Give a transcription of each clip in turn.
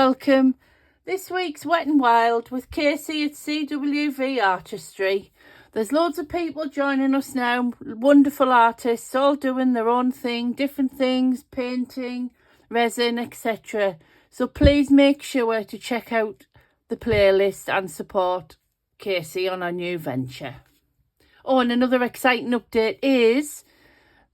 welcome. This week's Wet and Wild with Casey at CWV Artistry. There's loads of people joining us now, wonderful artists, all doing their own thing, different things, painting, resin, etc. So please make sure to check out the playlist and support Casey on our new venture. Oh, and another exciting update is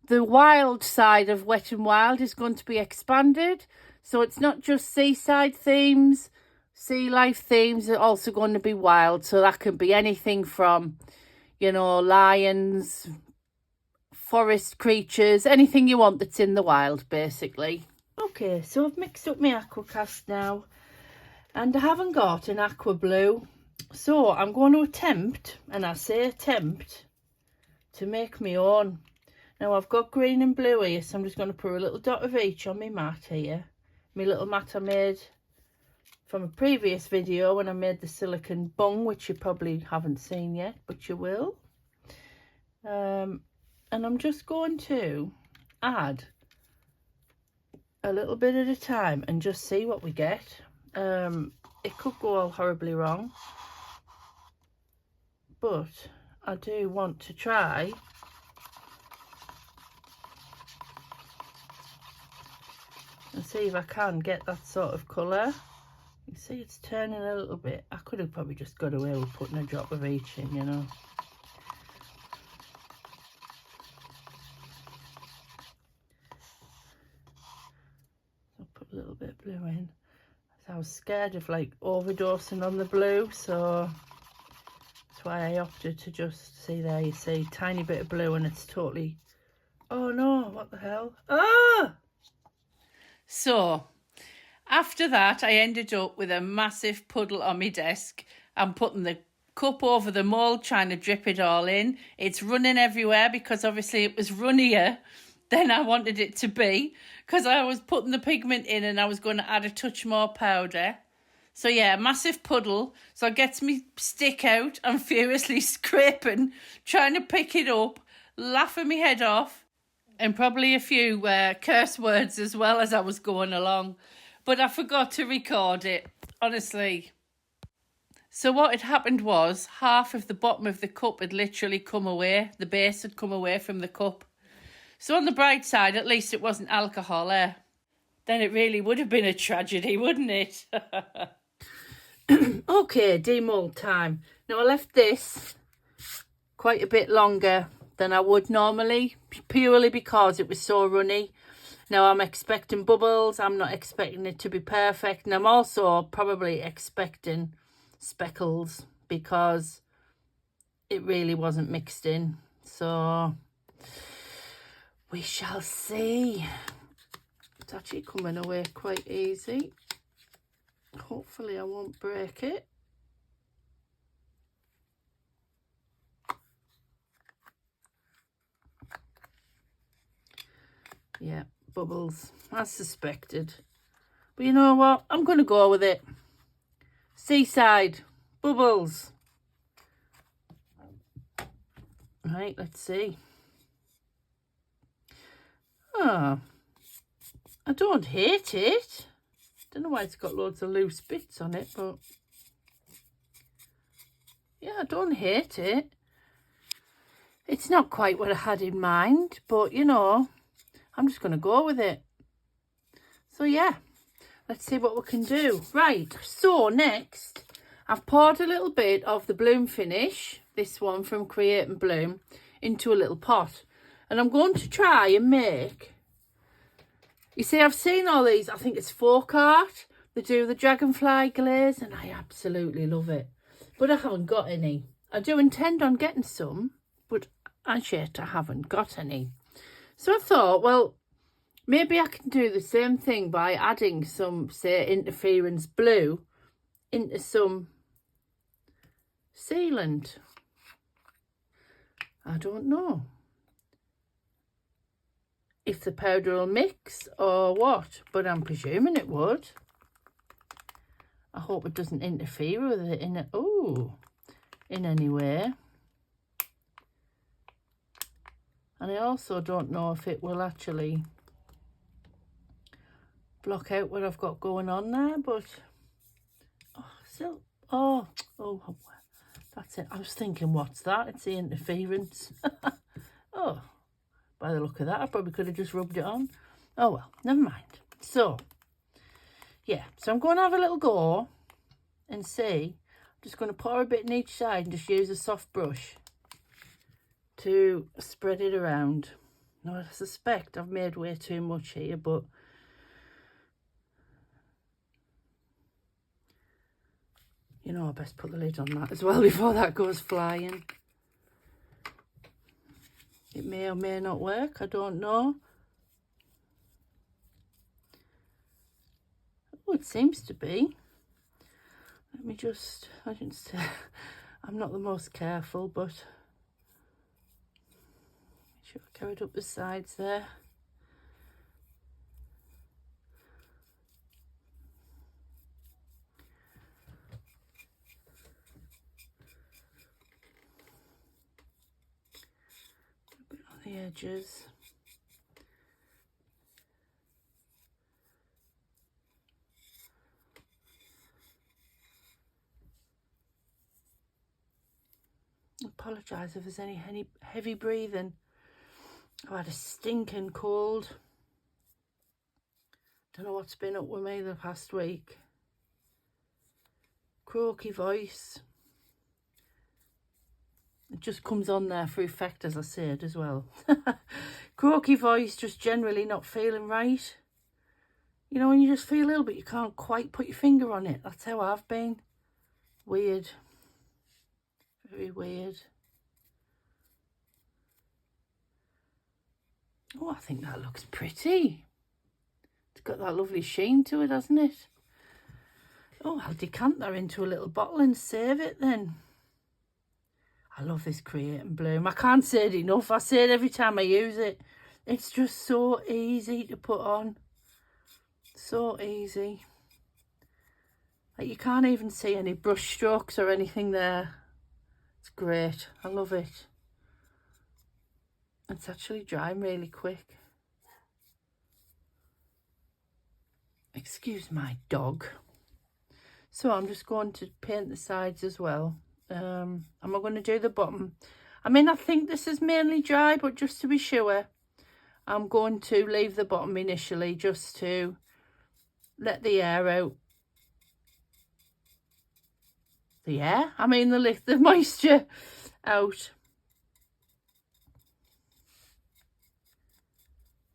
the wild side of Wet and Wild is going to be expanded. So it's not just seaside themes, sea life themes are also going to be wild. So that can be anything from, you know, lions, forest creatures, anything you want that's in the wild, basically. Okay, so I've mixed up my AquaCast now, and I haven't got an aqua blue. So I'm going to attempt, and I say attempt, to make my own. Now I've got green and blue here, so I'm just going to put a little dot of each on my mat here. My little mat I made from a previous video when I made the silicone bung, which you probably haven't seen yet, but you will. And I'm just going to add a little bit at a time and just see what we get. It could go all horribly wrong, but I do want to try and see if I can get that sort of colour. You see it's turning a little bit. I could have probably just got away with putting a drop of each in, you know. I'll put a little bit of blue in. I was scared of like overdosing on the blue, so that's why I opted to just, see there, you see, tiny bit of blue and it's totally, oh no, what the hell? Ah! So, after that, I ended up with a massive puddle on my desk. I'm putting the cup over the mould, trying to drip it all in. It's running everywhere because obviously it was runnier than I wanted it to be because I was putting the pigment in and I was going to add a touch more powder. So yeah, massive puddle. So I get my stick out. I'm furiously scraping, trying to pick it up, laughing my head off. And probably a few curse words as well as I was going along. But I forgot to record it, honestly. So what had happened was half of the bottom of the cup had literally come away. The base had come away from the cup. So on the bright side, at least it wasn't alcohol there. Then it really would have been a tragedy, wouldn't it? Okay, demold time. Now I left this quite a bit longer than I would normally, purely because it was so runny. Now I'm expecting bubbles, I'm not expecting it to be perfect, and I'm also probably expecting speckles because it really wasn't mixed in. So we shall see. It's actually coming away quite easy. Hopefully I won't break it. Yeah, bubbles, as suspected. But you know what? I'm going to go with it. Seaside, bubbles. Right, let's see. Oh, I don't hate it. Don't know why it's got loads of loose bits on it, but yeah, I don't hate it. It's not quite what I had in mind, but you know, I'm just going to go with it. So yeah, let's see what we can do. Right, so next, I've poured a little bit of the bloom finish, this one from Create and Bloom, into a little pot. And I'm going to try and make, you see, I've seen all these, I think it's folk art. They do the dragonfly glaze and I absolutely love it. But I haven't got any. I do intend on getting some, but as yet I haven't got any. So I thought, well, maybe I can do the same thing by adding some, say, interference blue into some sealant. I don't know if the powder will mix or what, but I'm presuming it would. I hope it doesn't interfere with it in any way. And I also don't know if it will actually block out what I've got going on there, but still, oh, that's it. I was thinking, what's that? It's the interference. Oh, by the look of that, I probably could have just rubbed it on. Oh well, never mind. So, yeah, so I'm going to have a little go and see. I'm just going to pour a bit in each side and just use a soft brush to spread it around. Now, I suspect I've made way too much here, but you know, I best put the lid on that as well before that goes flying. It may or may not work, I don't know. Oh, it seems to be. Let me just, I shouldn't say, I'm not the most careful, but make sure I carried up the sides there. A bit on the edges. I apologise if there's any heavy breathing. I've had a stinking cold. Don't know what's been up with me the past week. Croaky voice. It just comes on there for effect, as I said as well. Croaky voice, just generally not feeling right. You know, when you just feel ill but you can't quite put your finger on it. That's how I've been. Weird. Very weird. Oh, I think that looks pretty. It's got that lovely sheen to it, hasn't it? Oh, I'll decant that into a little bottle and save it then. I love this Create and Bloom. I can't say it enough. I say it every time I use it. It's just so easy to put on. So easy. Like, you can't even see any brush strokes or anything there. It's great. I love it. It's actually drying really quick. Excuse my dog. So I'm just going to paint the sides as well. I'm not going to do the bottom. I mean, I think this is mainly dry, but just to be sure, I'm going to leave the bottom initially just to let the air out. The air? I mean the moisture out.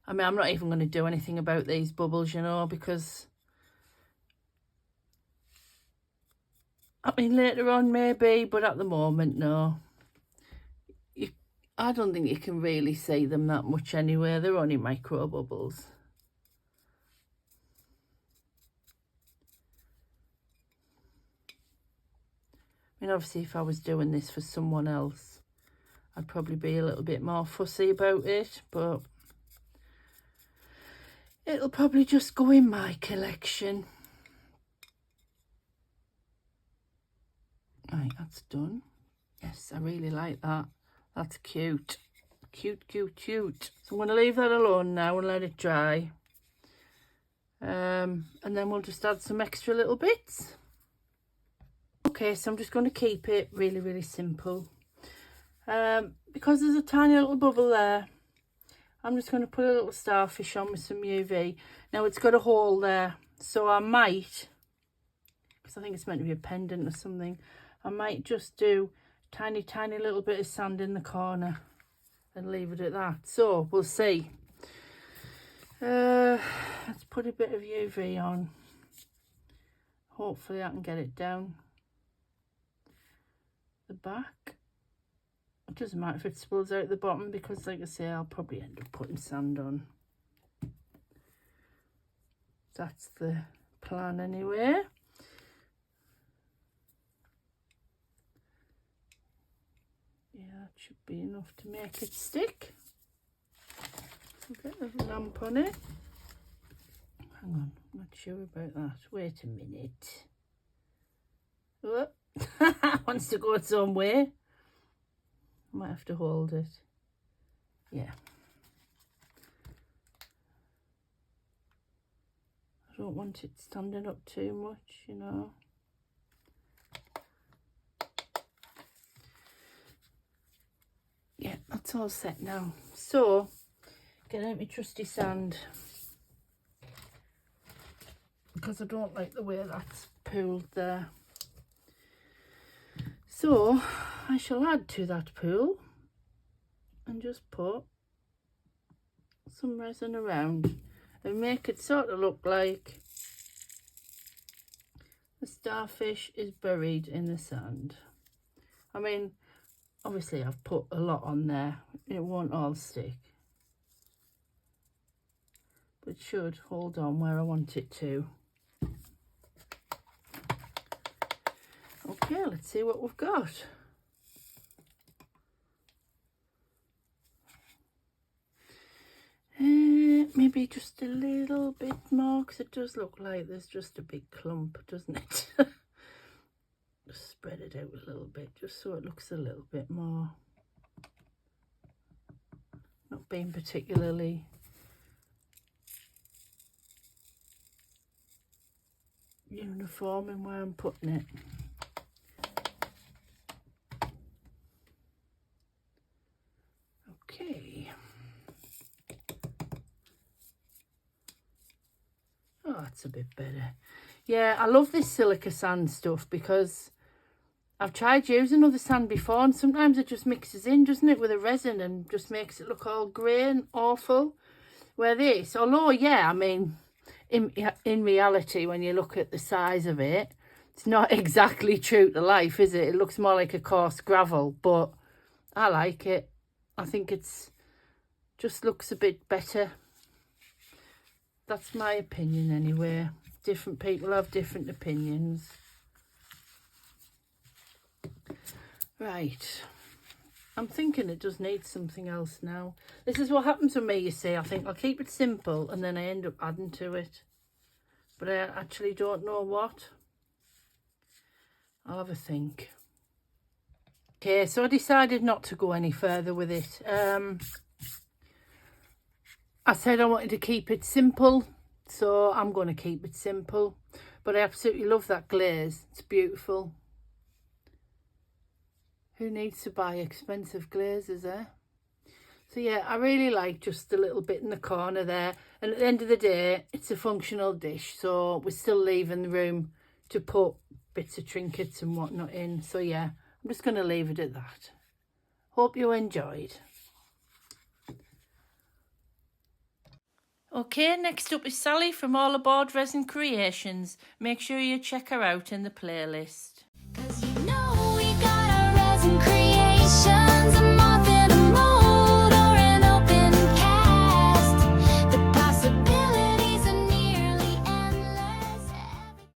I mean, I'm not even going to do anything about these bubbles, you know, because I mean, later on maybe, but at the moment, no. I don't think you can really see them that much anyway. They're only micro bubbles. I mean, obviously, if I was doing this for someone else, I'd probably be a little bit more fussy about it, but it'll probably just go in my collection. Right, that's done. Yes, I really like that. That's cute. Cute, cute, cute. So I'm going to leave that alone now and let it dry. And then we'll just add some extra little bits. Okay, so I'm just going to keep it really, really simple. Because there's a tiny little bubble there, I'm just going to put a little starfish on with some UV. Now, it's got a hole there, so I might, because I think it's meant to be a pendant or something, I might just do tiny, tiny little bit of sand in the corner and leave it at that. So, we'll see. Let's put a bit of UV on. Hopefully I can get it down the back. It doesn't matter if it spills out the bottom, because like I say, I'll probably end up putting sand on. That's the plan anyway. Yeah, that should be enough to make it stick. Okay, there's a lamp on it. Hang on, I'm not sure about that. Wait a minute. Oh, wants to go its own way. Might have to hold it. Yeah. I don't want it standing up too much, you know. Yeah, that's all set now. So, get out my trusty sand, because I don't like the way that's pooled there. So, I shall add to that pool and just put some resin around and make it sort of look like the starfish is buried in the sand. I mean, obviously I've put a lot on there, it won't all stick, but it should hold on where I want it to. Okay, let's see what we've got. Maybe just a little bit more, because it does look like there's just a big clump, doesn't it? Just spread it out a little bit, just so it looks a little bit more, not being particularly uniform in where I'm putting it. Okay. Oh, that's a bit better. Yeah, I love this silica sand stuff because I've tried using other sand before, and sometimes it just mixes in, doesn't it, with a resin and just makes it look all grey and awful. Where this, although, yeah, I mean, in reality, when you look at the size of it, it's not exactly true to life, is it? It looks more like a coarse gravel, but I like it. I think it's just looks a bit better. That's my opinion anyway. Different people have different opinions. Right. I'm thinking it does need something else now. This is what happens with me, you see. I think I'll keep it simple and then I end up adding to it. But I actually don't know what. I'll have a think. Okay, so I decided not to go any further with it. I said I wanted to keep it simple, so I'm going to keep it simple. But I absolutely love that glaze. It's beautiful. Who needs to buy expensive glazes, eh? So yeah, I really like just a little bit in the corner there. And at the end of the day, it's a functional dish, so we're still leaving the room to put bits of trinkets and whatnot in. So yeah, I'm just going to leave it at that. Hope you enjoyed. Okay, next up is Sally from All Aboard Resin Creations. Make sure you check her out in the playlist. 'Cause you know